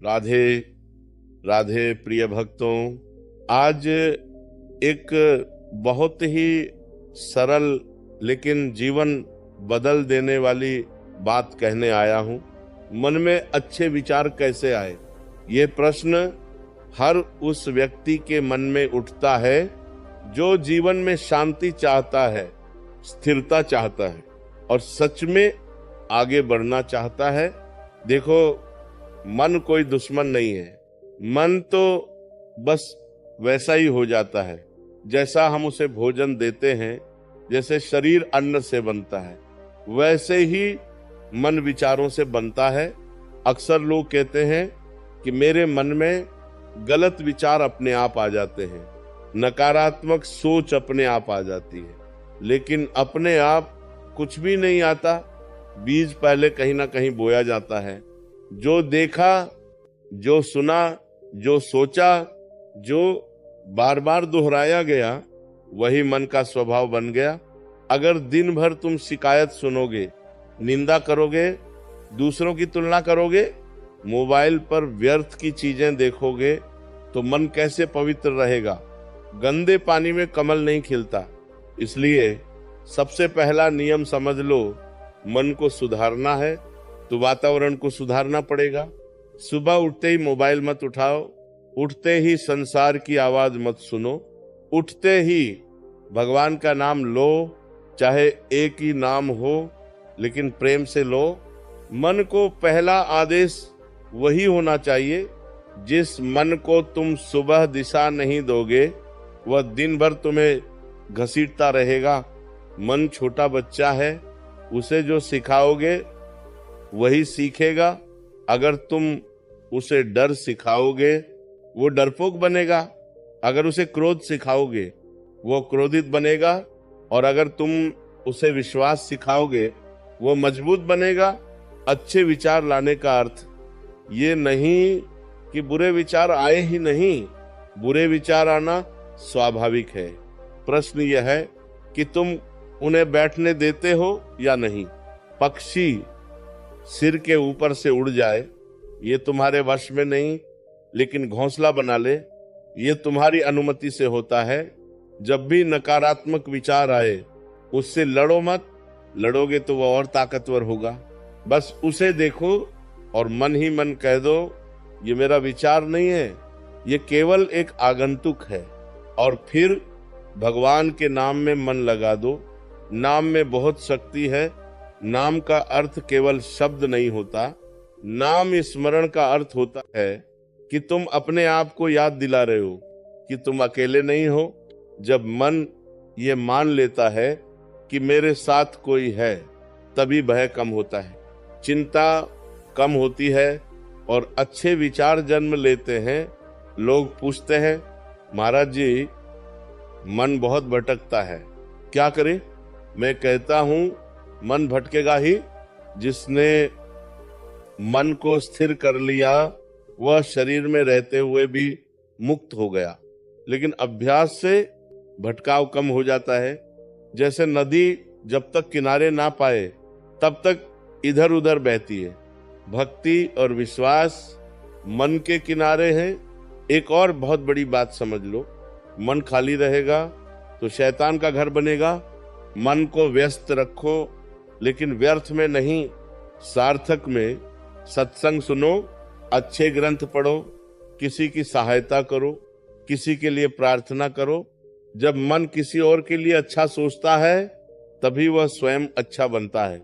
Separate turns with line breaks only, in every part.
राधे राधे प्रिय भक्तों। आज एक बहुत ही सरल लेकिन जीवन बदल देने वाली बात कहने आया हूं। मन में अच्छे विचार कैसे आए, ये प्रश्न हर उस व्यक्ति के मन में उठता है जो जीवन में शांति चाहता है, स्थिरता चाहता है और सच में आगे बढ़ना चाहता है। देखो, मन कोई दुश्मन नहीं है। मन तो बस वैसा ही हो जाता है जैसा हम उसे भोजन देते हैं। जैसे शरीर अन्न से बनता है, वैसे ही मन विचारों से बनता है। अक्सर लोग कहते हैं कि मेरे मन में गलत विचार अपने आप आ जाते हैं, नकारात्मक सोच अपने आप आ जाती है। लेकिन अपने आप कुछ भी नहीं आता। बीज पहले कहीं ना कहीं बोया जाता है। जो देखा, जो सुना, जो सोचा, जो बार बार दोहराया गया, वही मन का स्वभाव बन गया। अगर दिन भर तुम शिकायत सुनोगे, निंदा करोगे, दूसरों की तुलना करोगे, मोबाइल पर व्यर्थ की चीजें देखोगे, तो मन कैसे पवित्र रहेगा? गंदे पानी में कमल नहीं खिलता। इसलिए सबसे पहला नियम समझ लो, मन को सुधारना है तो वातावरण को सुधारना पड़ेगा। सुबह उठते ही मोबाइल मत उठाओ, उठते ही संसार की आवाज मत सुनो, उठते ही भगवान का नाम लो, चाहे एक ही नाम हो लेकिन प्रेम से लो। मन को पहला आदेश वही होना चाहिए। जिस मन को तुम सुबह दिशा नहीं दोगे, वह दिन भर तुम्हें घसीटता रहेगा। मन छोटा बच्चा है, उसे जो सिखाओगे वही सीखेगा। अगर तुम उसे डर सिखाओगे, वो डरपोक बनेगा। अगर उसे क्रोध सिखाओगे, वो क्रोधित बनेगा। और अगर तुम उसे विश्वास सिखाओगे, वो मजबूत बनेगा। अच्छे विचार लाने का अर्थ ये नहीं कि बुरे विचार आए ही नहीं। बुरे विचार आना स्वाभाविक है। प्रश्न यह है कि तुम उन्हें बैठने देते हो या नहीं। पक्षी सिर के ऊपर से उड़ जाए, ये तुम्हारे वश में नहीं, लेकिन घोंसला बना ले, ये तुम्हारी अनुमति से होता है। जब भी नकारात्मक विचार आए, उससे लड़ो मत। लड़ोगे तो वह और ताकतवर होगा। बस उसे देखो और मन ही मन कह दो, ये मेरा विचार नहीं है, ये केवल एक आगंतुक है। और फिर भगवान के नाम में मन लगा दो। नाम में बहुत शक्ति है। नाम का अर्थ केवल शब्द नहीं होता। नाम स्मरण का अर्थ होता है कि तुम अपने आप को याद दिला रहे हो कि तुम अकेले नहीं हो। जब मन ये मान लेता है कि मेरे साथ कोई है, तभी भय कम होता है, चिंता कम होती है और अच्छे विचार जन्म लेते हैं। लोग पूछते हैं, महाराज जी, मन बहुत भटकता है, क्या करें? मैं कहता हूं, मन भटकेगा ही। जिसने मन को स्थिर कर लिया, वह शरीर में रहते हुए भी मुक्त हो गया। लेकिन अभ्यास से भटकाव कम हो जाता है। जैसे नदी जब तक किनारे ना पाए, तब तक इधर उधर बहती है। भक्ति और विश्वास मन के किनारे हैं। एक और बहुत बड़ी बात समझ लो, मन खाली रहेगा तो शैतान का घर बनेगा। मन को व्यस्त रखो, लेकिन व्यर्थ में नहीं, सार्थक में। सत्संग सुनो, अच्छे ग्रंथ पढ़ो, किसी की सहायता करो, किसी के लिए प्रार्थना करो। जब मन किसी और के लिए अच्छा सोचता है, तभी वह स्वयं अच्छा बनता है।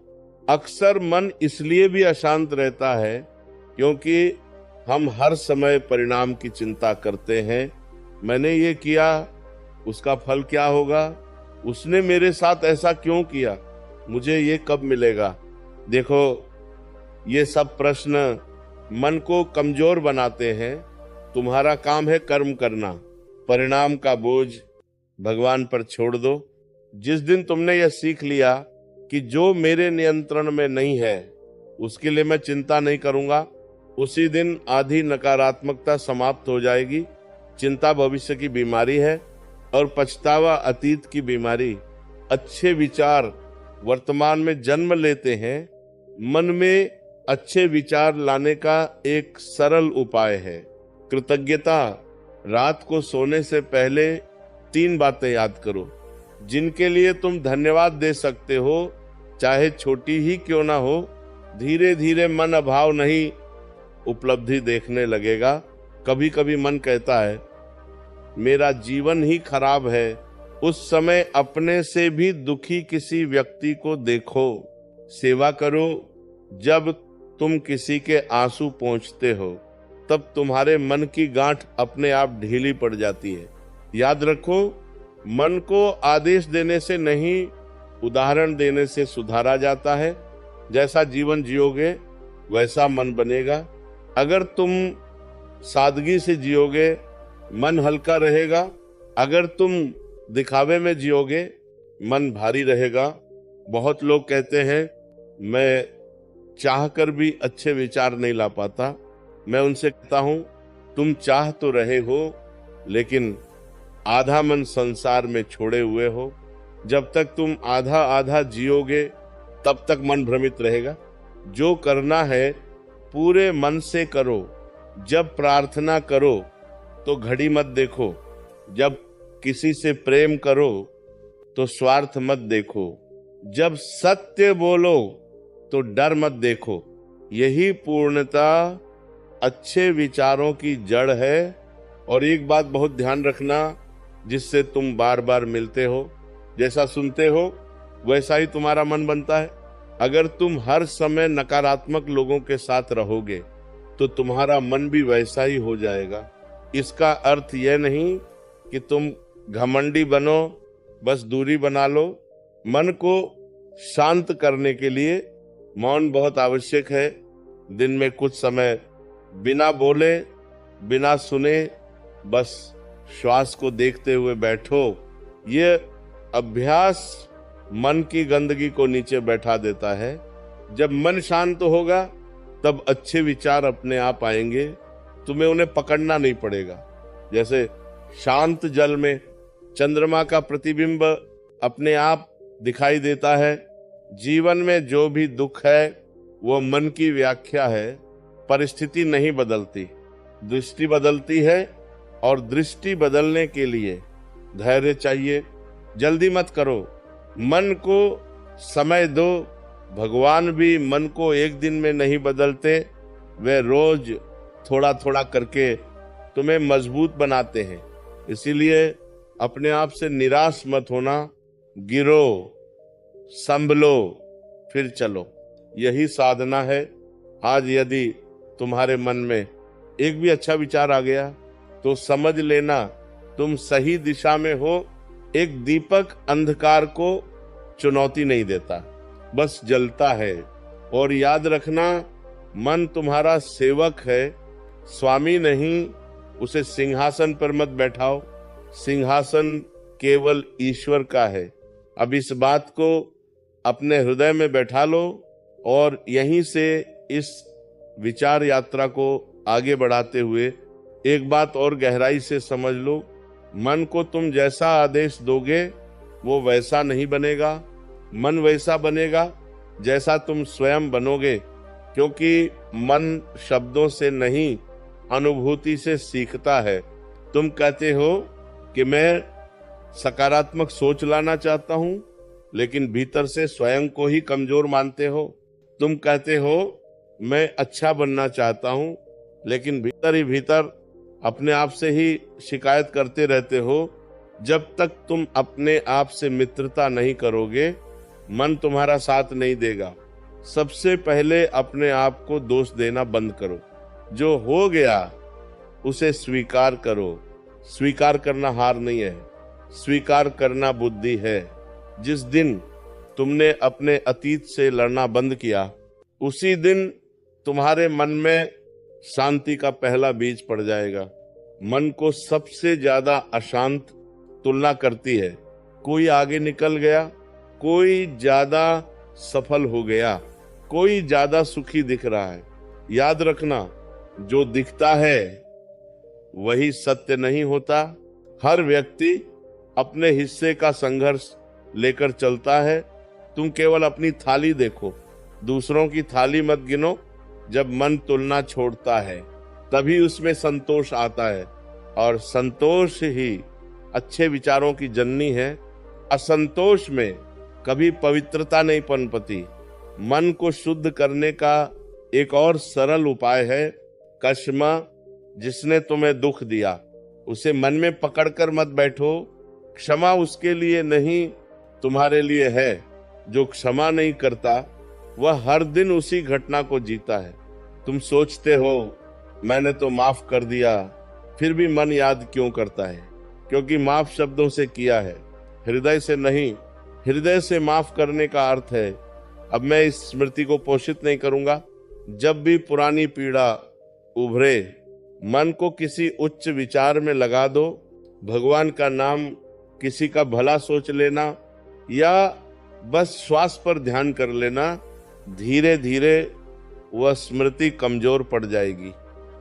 अक्सर मन इसलिए भी अशांत रहता है क्योंकि हम हर समय परिणाम की चिंता करते हैं। मैंने ये किया, उसका फल क्या होगा? उसने मेरे साथ ऐसा क्यों किया? मुझे ये कब मिलेगा? देखो, ये सब प्रश्न मन को कमजोर बनाते हैं। तुम्हारा काम है कर्म करना। परिणाम का बोझ भगवान पर छोड़ दो। जिस दिन तुमने यह सीख लिया कि जो मेरे नियंत्रण में नहीं है, उसके लिए मैं चिंता नहीं करूंगा, उसी दिन आधी नकारात्मकता समाप्त हो जाएगी। चिंता भविष्य की बीमारी है और पछतावा अतीत की बीमारी। अच्छे विचार वर्तमान में जन्म लेते हैं। मन में अच्छे विचार लाने का एक सरल उपाय है। कृतज्ञता, रात को सोने से पहले 3 बातें याद करो जिनके लिए तुम धन्यवाद दे सकते हो, चाहे छोटी ही क्यों ना हो। धीरे धीरे मन अभाव नहीं, उपलब्धि देखने लगेगा। कभी कभी मन कहता है मेरा जीवन ही खराब है। उस समय अपने से भी दुखी किसी व्यक्ति को देखो, सेवा करो। जब तुम किसी के आंसू पोंछते हो तब तुम्हारे मन की गांठ अपने आप ढीली पड़ जाती है। याद रखो, मन को आदेश देने से नहीं, उदाहरण देने से सुधारा जाता है। जैसा जीवन जियोगे वैसा मन बनेगा। अगर तुम सादगी से जियोगे, मन हल्का रहेगा। अगर तुम दिखावे में जियोगे, मन भारी रहेगा। बहुत लोग कहते हैं मैं चाहकर भी अच्छे विचार नहीं ला पाता। मैं उनसे कहता हूं तुम चाह तो रहे हो, लेकिन आधा मन संसार में छोड़े हुए हो। जब तक तुम आधा आधा जियोगे तब तक मन भ्रमित रहेगा। जो करना है पूरे मन से करो। जब प्रार्थना करो तो घड़ी मत देखो। जब किसी से प्रेम करो तो स्वार्थ मत देखो। जब सत्य बोलो तो डर मत देखो। यही पूर्णता अच्छे विचारों की जड़ है। और एक बात बहुत ध्यान रखना, जिससे तुम बार बार मिलते हो, जैसा सुनते हो वैसा ही तुम्हारा मन बनता है। अगर तुम हर समय नकारात्मक लोगों के साथ रहोगे तो तुम्हारा मन भी वैसा ही हो जाएगा। इसका अर्थ यह नहीं कि तुम घमंडी बनो, बस दूरी बना लो। मन को शांत करने के लिए मौन बहुत आवश्यक है। दिन में कुछ समय बिना बोले, बिना सुने, बस श्वास को देखते हुए बैठो। ये अभ्यास मन की गंदगी को नीचे बैठा देता है। जब मन शांत होगा तब अच्छे विचार अपने आप आएंगे। तुम्हें उन्हें पकड़ना नहीं पड़ेगा। जैसे शांत जल में चंद्रमा का प्रतिबिंब अपने आप दिखाई देता है। जीवन में जो भी दुख है वो मन की व्याख्या है। परिस्थिति नहीं बदलती, दृष्टि बदलती है। और दृष्टि बदलने के लिए धैर्य चाहिए। जल्दी मत करो, मन को समय दो। भगवान भी मन को एक दिन में नहीं बदलते, वे रोज थोड़ा थोड़ा करके तुम्हें मजबूत बनाते हैं। इसीलिए अपने आप से निराश मत होना। गिरो, संभलो, फिर चलो। यही साधना है। आज यदि तुम्हारे मन में एक भी अच्छा विचार आ गया तो समझ लेना तुम सही दिशा में हो। एक दीपक अंधकार को चुनौती नहीं देता, बस जलता है। और याद रखना, मन तुम्हारा सेवक है, स्वामी नहीं। उसे सिंहासन पर मत बैठाओ। सिंहासन केवल ईश्वर का है। अब इस बात को अपने हृदय में बैठा लो और यहीं से इस विचार यात्रा को आगे बढ़ाते हुए एक बात और गहराई से समझ लो। मन को तुम जैसा आदेश दोगे वो वैसा नहीं बनेगा। मन वैसा बनेगा जैसा तुम स्वयं बनोगे, क्योंकि मन शब्दों से नहीं, अनुभूति से सीखता है। तुम कहते हो कि मैं सकारात्मक सोच लाना चाहता हूं, लेकिन भीतर से स्वयं को ही कमजोर मानते हो। तुम कहते हो मैं अच्छा बनना चाहता हूं, लेकिन भीतर ही भीतर अपने आप से ही शिकायत करते रहते हो। जब तक तुम अपने आप से मित्रता नहीं करोगे, मन तुम्हारा साथ नहीं देगा। सबसे पहले अपने आप को दोष देना बंद करो। जो हो गया उसे स्वीकार करो। स्वीकार करना हार नहीं है, स्वीकार करना बुद्धि है। जिस दिन तुमने अपने अतीत से लड़ना बंद किया, उसी दिन तुम्हारे मन में शांति का पहला बीज पड़ जाएगा। मन को सबसे ज्यादा अशांत तुलना करती है। कोई आगे निकल गया, कोई ज्यादा सफल हो गया, कोई ज्यादा सुखी दिख रहा है। याद रखना, जो दिखता है वही सत्य नहीं होता। हर व्यक्ति अपने हिस्से का संघर्ष लेकर चलता है। तुम केवल अपनी थाली देखो, दूसरों की थाली मत गिनो। जब मन तुलना छोड़ता है तभी उसमें संतोष आता है, और संतोष ही अच्छे विचारों की जननी है। असंतोष में कभी पवित्रता नहीं पनपती। मन को शुद्ध करने का एक और सरल उपाय है क्षमा। जिसने तुम्हें दुख दिया उसे मन में पकड़कर मत बैठो। क्षमा उसके लिए नहीं, तुम्हारे लिए है। जो क्षमा नहीं करता वह हर दिन उसी घटना को जीता है। तुम सोचते हो मैंने तो माफ कर दिया, फिर भी मन याद क्यों करता है? क्योंकि माफ शब्दों से किया है, हृदय से नहीं। हृदय से माफ करने का अर्थ है, अब मैं इस स्मृति को पोषित नहीं करूंगा। जब भी पुरानी पीड़ा उभरे, मन को किसी उच्च विचार में लगा दो। भगवान का नाम, किसी का भला सोच लेना, या बस श्वास पर ध्यान कर लेना। धीरे धीरे वह स्मृति कमजोर पड़ जाएगी।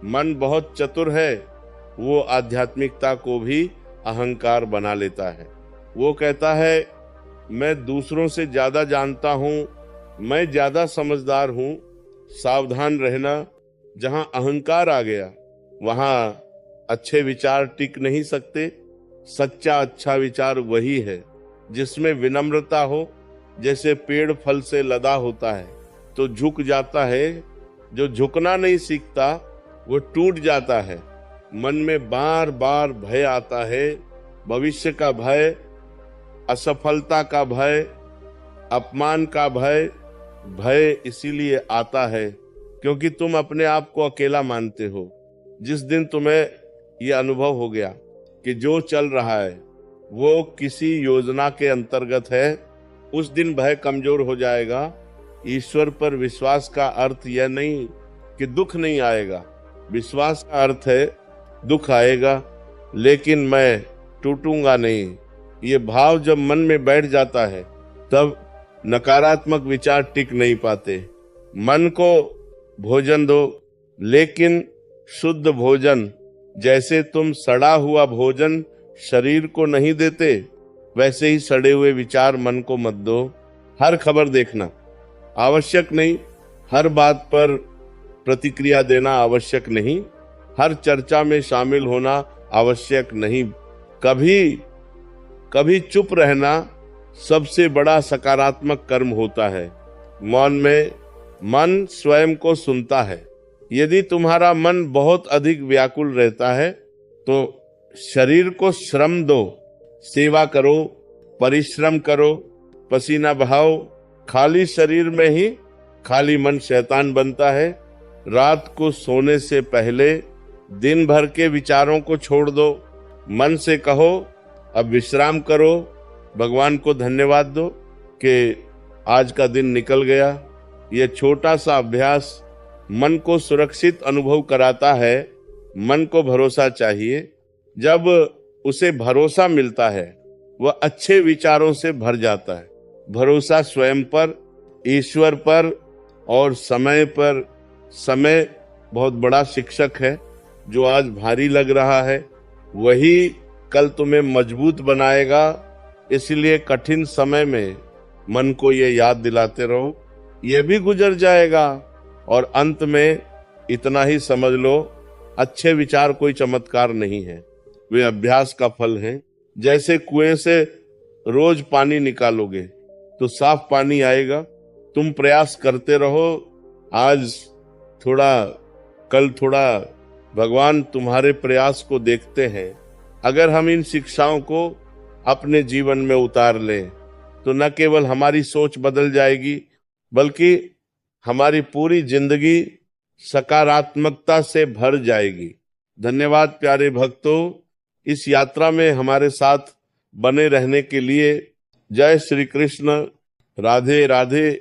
मन बहुत चतुर है, वो आध्यात्मिकता को भी अहंकार बना लेता है। वो कहता है मैं दूसरों से ज्यादा जानता हूँ, मैं ज्यादा समझदार हूँ। सावधान रहना, जहां अहंकार आ गया वहां अच्छे विचार टिक नहीं सकते। सच्चा अच्छा विचार वही है जिसमें विनम्रता हो। जैसे पेड़ फल से लदा होता है तो झुक जाता है, जो झुकना नहीं सीखता वो टूट जाता है। मन में बार बार भय आता है, भविष्य का भय, असफलता का भय, अपमान का भय। भय इसीलिए आता है क्योंकि तुम अपने आप को अकेला मानते हो। जिस दिन तुम्हें यह अनुभव हो गया कि जो चल रहा है वो किसी योजना के अंतर्गत है, उस दिन भय कमजोर हो जाएगा। ईश्वर पर विश्वास का अर्थ यह नहीं कि दुख नहीं आएगा। विश्वास का अर्थ है दुख आएगा लेकिन मैं टूटूंगा नहीं। ये भाव जब मन में बैठ जाता है तब नकारात्मक विचार टिक नहीं पाते। मन को भोजन दो, लेकिन शुद्ध भोजन। जैसे तुम सड़ा हुआ भोजन शरीर को नहीं देते, वैसे ही सड़े हुए विचार मन को मत दो। हर खबर देखना आवश्यक नहीं, हर बात पर प्रतिक्रिया देना आवश्यक नहीं, हर चर्चा में शामिल होना आवश्यक नहीं। कभी कभी चुप रहना सबसे बड़ा सकारात्मक कर्म होता है। मौन में मन स्वयं को सुनता है। यदि तुम्हारा मन बहुत अधिक व्याकुल रहता है तो शरीर को श्रम दो, सेवा करो, परिश्रम करो, पसीना बहाओ। खाली शरीर में ही खाली मन शैतान बनता है। रात को सोने से पहले दिन भर के विचारों को छोड़ दो। मन से कहो अब विश्राम करो, भगवान को धन्यवाद दो कि आज का दिन निकल गया। यह छोटा सा अभ्यास मन को सुरक्षित अनुभव कराता है। मन को भरोसा चाहिए। जब उसे भरोसा मिलता है वह अच्छे विचारों से भर जाता है। भरोसा स्वयं पर, ईश्वर पर और समय पर। समय बहुत बड़ा शिक्षक है। जो आज भारी लग रहा है वही कल तुम्हें मजबूत बनाएगा। इसलिए कठिन समय में मन को ये याद दिलाते रहो, ये भी गुजर जाएगा। और अंत में इतना ही समझ लो, अच्छे विचार कोई चमत्कार नहीं है, वे अभ्यास का फल हैं। जैसे कुएं से रोज पानी निकालोगे तो साफ पानी आएगा। तुम प्रयास करते रहो, आज थोड़ा कल थोड़ा। भगवान तुम्हारे प्रयास को देखते हैं। अगर हम इन शिक्षाओं को अपने जीवन में उतार लें तो न केवल हमारी सोच बदल जाएगी बल्कि हमारी पूरी जिंदगी सकारात्मकता से भर जाएगी। धन्यवाद प्यारे भक्तों, इस यात्रा में हमारे साथ बने रहने के लिए। जय श्री कृष्ण। राधे राधे।